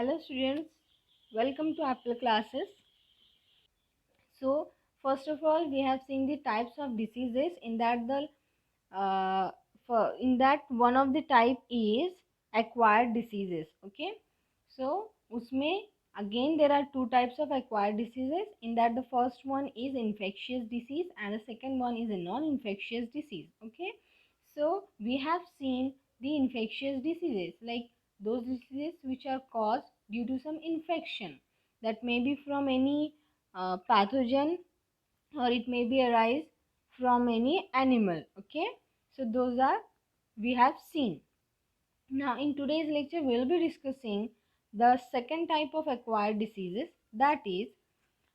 Hello students, welcome to Apple classes. So first of all, we have seen the types of diseases. Uh, in that one of the type is acquired diseases. Okay, so usme again there are two types of acquired diseases. In that the first one is infectious disease and the second one is a non-infectious disease. Okay, so we have seen the infectious diseases like those diseases which are caused due to some infection, that may be from any pathogen, or it may be arise from any animal. Okay, so those are we have seen. Now in today's lecture we will be discussing the second type of acquired diseases, that is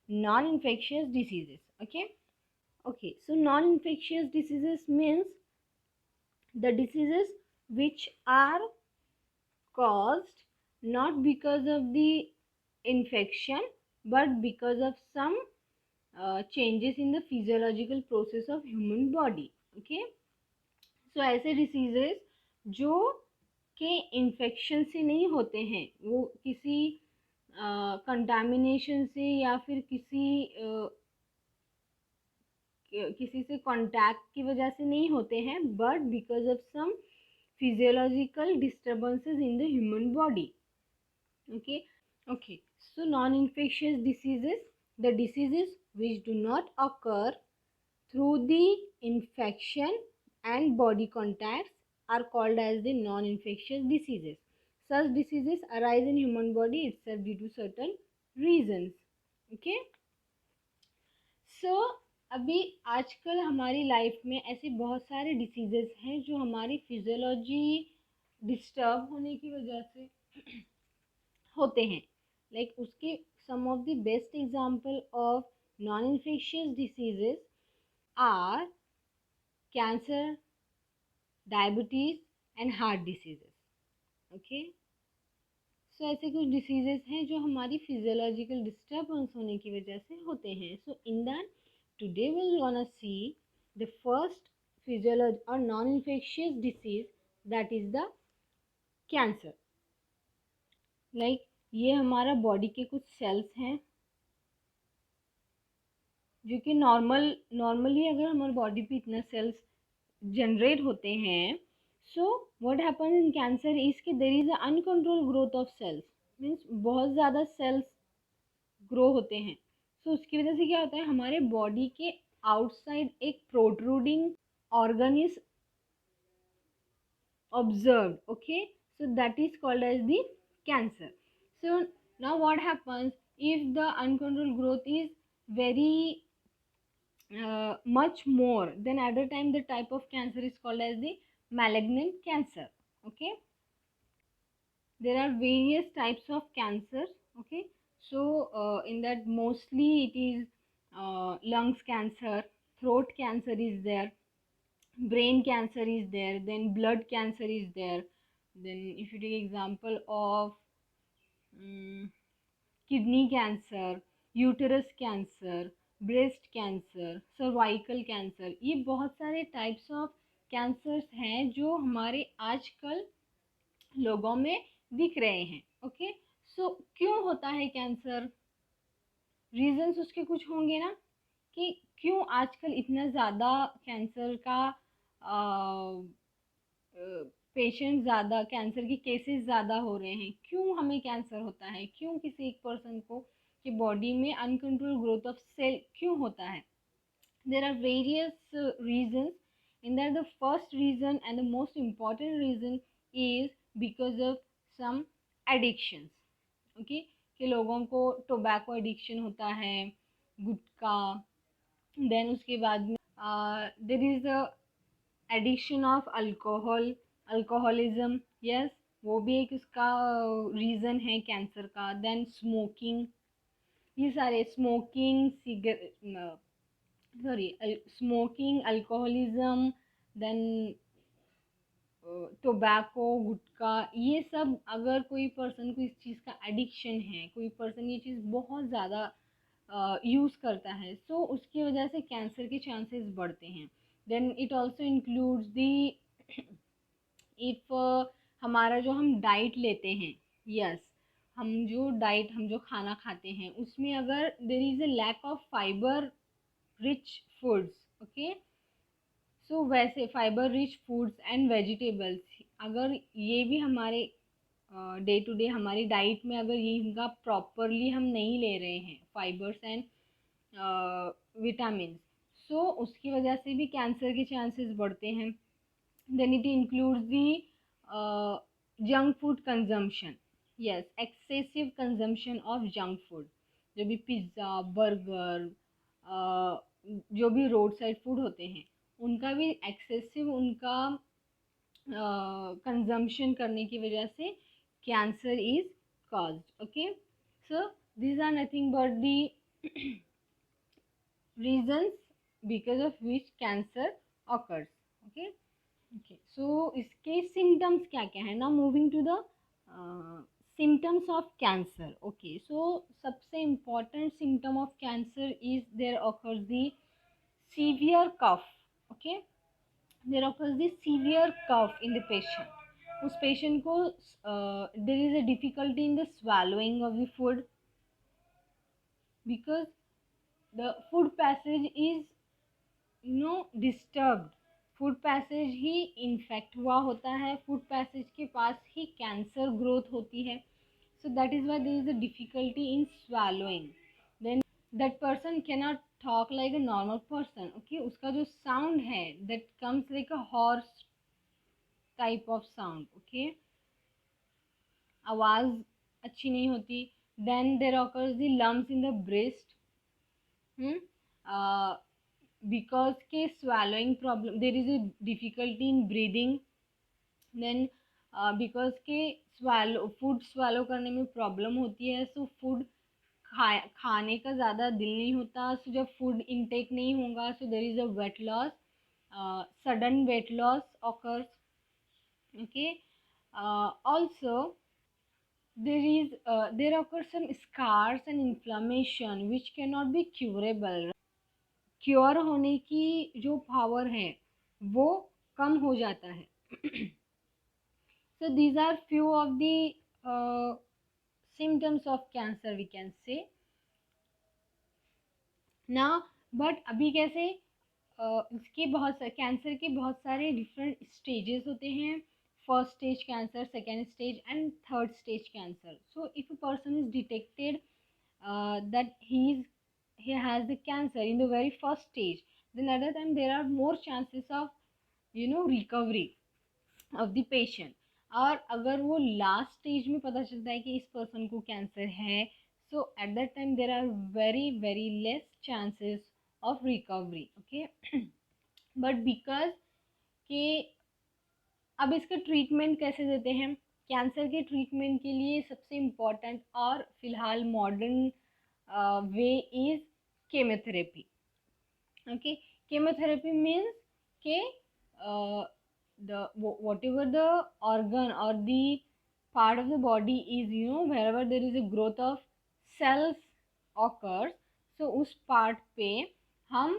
non-infectious diseases. Okay, so non-infectious diseases means the diseases which are caused not because of the infection but because of some changes in the physiological process of human body. Okay, so ऐसे diseases जो के infection से नहीं होते हैं, वो किसी contamination से या फिर किसी से कांटेक्ट की वजह से नहीं होते हैं, but because of some physiological disturbances in the human body. Okay, so non-infectious diseases, the diseases which do not occur through the infection and body contacts are called as the non-infectious diseases. Such diseases arise in human body itself due to certain reasons. Okay, so अभी आजकल हमारी life में ऐसे बहुत सारे diseases हैं जो हमारी फिजियोलॉजी डिस्टर्ब होने की वजह से होते हैं. लाइक उसके some of the best example of non infectious diseases are cancer, diabetes and heart diseases. Okay, so ऐसे कुछ डिसीजेस हैं जो हमारी फिजियोलॉजिकल डिस्टर्बेंस होने की वजह से होते हैं. So in that today we will gonna see the first physiology और non infectious disease, that is the cancer. Like ये हमारा बॉडी के कुछ सेल्स हैं जो कि नॉर्मली अगर हमारे बॉडी पे इतना सेल्स जनरेट होते हैं, so what happen in cancer is कि there is uncontrol growth of cells. Means बहुत ज़्यादा सेल्स ग्रो होते हैं. सो उसकी वजह से क्या होता है, हमारे बॉडी के आउटसाइड एक protruding organ is observed. Okay, so that is called as the cancer. So now what happens if the uncontrolled growth is very much more, then at the time the type of cancer is called as the malignant cancer. Okay, there are various types of cancers. Okay, so in that mostly it is lungs cancer, throat cancer is there, brain cancer is there, then blood cancer is there. Then if you take example of kidney cancer, uterus cancer, breast cancer, cervical cancer, ये बहुत सारे types of cancers हैं जो हमारे आजकल लोगों में दिख रहे हैं. ओके, सो क्यों होता है कैंसर, रीजंस उसके कुछ होंगे ना, कि क्यों आजकल इतना ज़्यादा कैंसर का पेशेंट ज़्यादा, कैंसर के केसेस ज़्यादा हो रहे हैं, क्यों हमें कैंसर होता है, क्यों किसी एक पर्सन को कि बॉडी में अनकंट्रोल ग्रोथ ऑफ सेल क्यों होता है. There are various reasons. In that the first reason and the most important reason is because of some addictions. Okay, कि लोगों को टोबैको एडिक्शन होता है, गुटखा, देन उसके बाद में देर is a addiction of alcohol, alcoholism. Yes, वो भी एक उसका रीज़न है कैंसर का. देन स्मोकिंग, ये सारे smoking, smoking, alcoholism, then tobacco, gutkha, ये सब अगर कोई पर्सन को इस चीज़ का एडिक्शन है, कोई पर्सन ये चीज़ बहुत ज़्यादा यूज़ करता है, सो उसकी वजह से कैंसर के चांसेस बढ़ते हैं. Then it also includes the if हमारा जो हम डाइट लेते हैं, यस, हम जो खाना खाते हैं उसमें अगर there is a lack of fibre rich foods, okay, so वैसे fibre rich foods and vegetables, अगर ये भी हमारे डे टू डे हमारी डाइट में अगर ये इनका प्रॉपरली हम नहीं ले रहे हैं फाइबर्स एंड विटामिन, सो उसकी वजह से भी कैंसर के चांसेस बढ़ते हैं। Then it includes the junk food consumption, yes, excessive consumption of junk food, जो भी पिज़्ज़ा, बर्गर, जो भी रोड साइड फूड होते हैं उनका भी एक्सेसिव उनका कंजम्पशन करने की वजह से cancer is caused, okay. So these are nothing but the reasons because of which cancer occurs, okay। okay, so इसके symptoms क्या क्या है ना, moving to the symptoms of cancer, okay। so सबसे important symptom of cancer is there occurs the severe cough, okay, there occurs the severe cough in the patient, उस patient को there is a difficulty in the swallowing of the food because the food passage is disturbed, food passage he infect हुआ होता है, food passage के पास ही cancer growth होती है, so that is why there is a difficulty in swallowing, then that person can not talk like a normal person, okay, उसका जो sound है that comes like a hoarse type of sound, okay, आवाज अच्छी नहीं होती। Then there occurs the lumps in the breast, because के swallowing problem there is a difficulty in breathing, then because के food swallow करने में problem होती है, सो फूड खाने का ज़्यादा दिल नहीं होता, सो जब फूड इनटेक नहीं होगा so there is a weight loss, sudden weight loss occurs, okay. also there occurs some scars and inflammation which cannot be curable, cure होने की जो पावर है वो कम हो जाता है। so these are few of the symptoms of cancer we can say now, but अभी कैसे इसके बहुत कैंसर के बहुत सारे डिफरेंट स्टेजेस होते हैं, first stage cancer, second stage and third stage cancer. So if a person is detected that he has the cancer in the very first stage, then at that time there are more chances of recovery of the patient, और अगर वो last stage में पता चलता है कि इस person को कैंसर है, so at that time there are very very less chances of recovery, okay. But because के अब इसका ट्रीटमेंट कैसे देते हैं, कैंसर के ट्रीटमेंट के लिए सबसे इम्पॉर्टेंट और फिलहाल modern way is chemotherapy, okay. Chemotherapy means के whatever the organ or the part of the body is wherever there is a growth of cells occurs, so उस part पे हम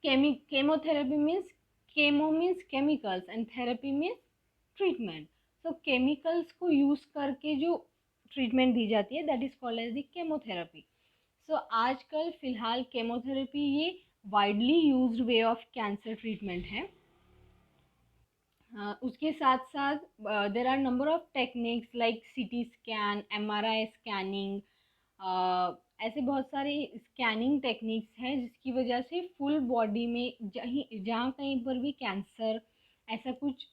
chemotherapy means chemo means chemicals and therapy means treatment, so chemicals को use करके जो treatment दी जाती है that is called as the chemotherapy। so आजकल फिलहाल chemotherapy ये widely used way of cancer treatment है। उसके साथ साथ there are number of techniques like CT scan, MRI scanning, ऐसे बहुत सारे स्कैनिंग टेक्निक्स हैं जिसकी वजह से फुल बॉडी में जहाँ कहीं पर भी कैंसर ऐसा कुछ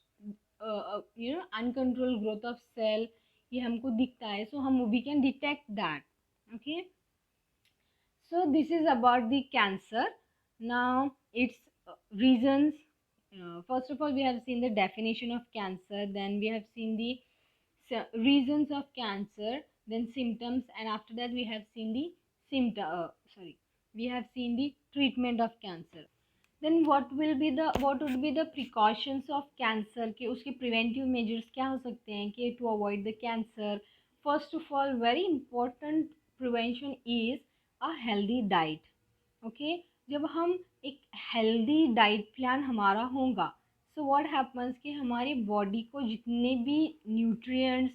अनकंट्रोल ग्रोथ ऑफ सेल ये हमको दिखता है, सो हम we can detect that, okay. so this is about the cancer, now its reasons. First of all we have seen the definition of cancer, then we have seen the reasons of cancer, then symptoms, and after that we have seen the we have seen the treatment of cancer। then what would be the precautions of cancer के उसके preventive measures क्या हो सकते हैं कि to avoid the cancer। first of all very important prevention is a healthy diet, okay. जब हम एक हेल्दी डाइट प्लान हमारा होगा, सो व्हाट हैपन्स कि हमारी बॉडी को जितने भी न्यूट्रिएंट्स,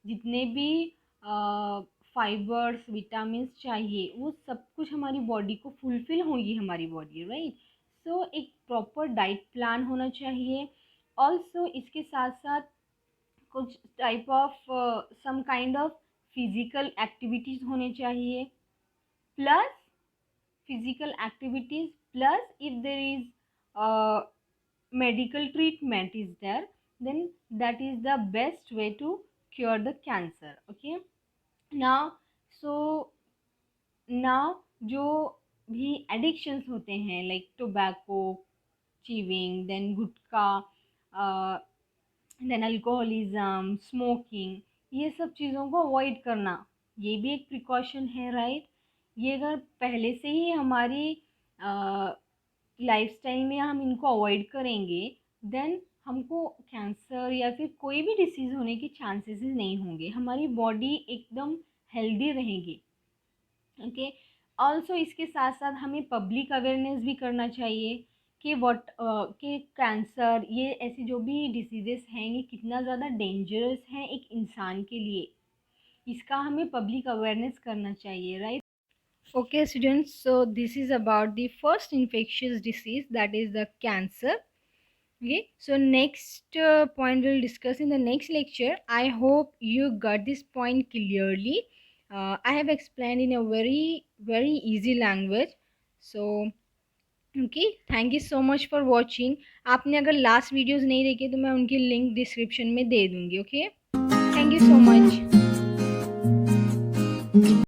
जितने भी फाइबर्स, विटामिन चाहिए, वो सब कुछ हमारी बॉडी को फुलफिल होगी हमारी बॉडी, राइट। सो एक प्रॉपर डाइट प्लान होना चाहिए। ऑल्सो इसके साथ साथ कुछ type of some kind of physical activities होने चाहिए, plus physical activities, plus if there is medical treatment is there, then that is the best way to cure the cancer, okay। now so now जो भी addictions होते हैं like tobacco, chewing, then गुटखा, then alcoholism, smoking, ये सब चीज़ों को avoid करना, ये भी एक प्रिकॉशन है, राइट। ये अगर पहले से ही हमारी लाइफस्टाइल में हम इनको अवॉइड करेंगे, देन हमको कैंसर या फिर कोई भी डिसीज़ होने के चांसेस नहीं होंगे, हमारी बॉडी एकदम हेल्दी रहेगी, ओके। ऑल्सो इसके साथ साथ हमें पब्लिक अवेयरनेस भी करना चाहिए कि कि कैंसर, ये ऐसी जो भी डिसीजेस हैं, ये कितना ज़्यादा डेंजरस हैं एक इंसान के लिए, इसका हमें पब्लिक अवेयरनेस करना चाहिए, right. Okay students, so this is about the first infectious disease, that is the cancer. Okay, so next point we'll discuss in the next lecture. I hope you got this point clearly. I have explained in a very easy language. So okay, thank you so much for watching. आपने अगर last videos नहीं देखे तो मैं उनकी link description में दे दूँगी, okay. Thank you so much.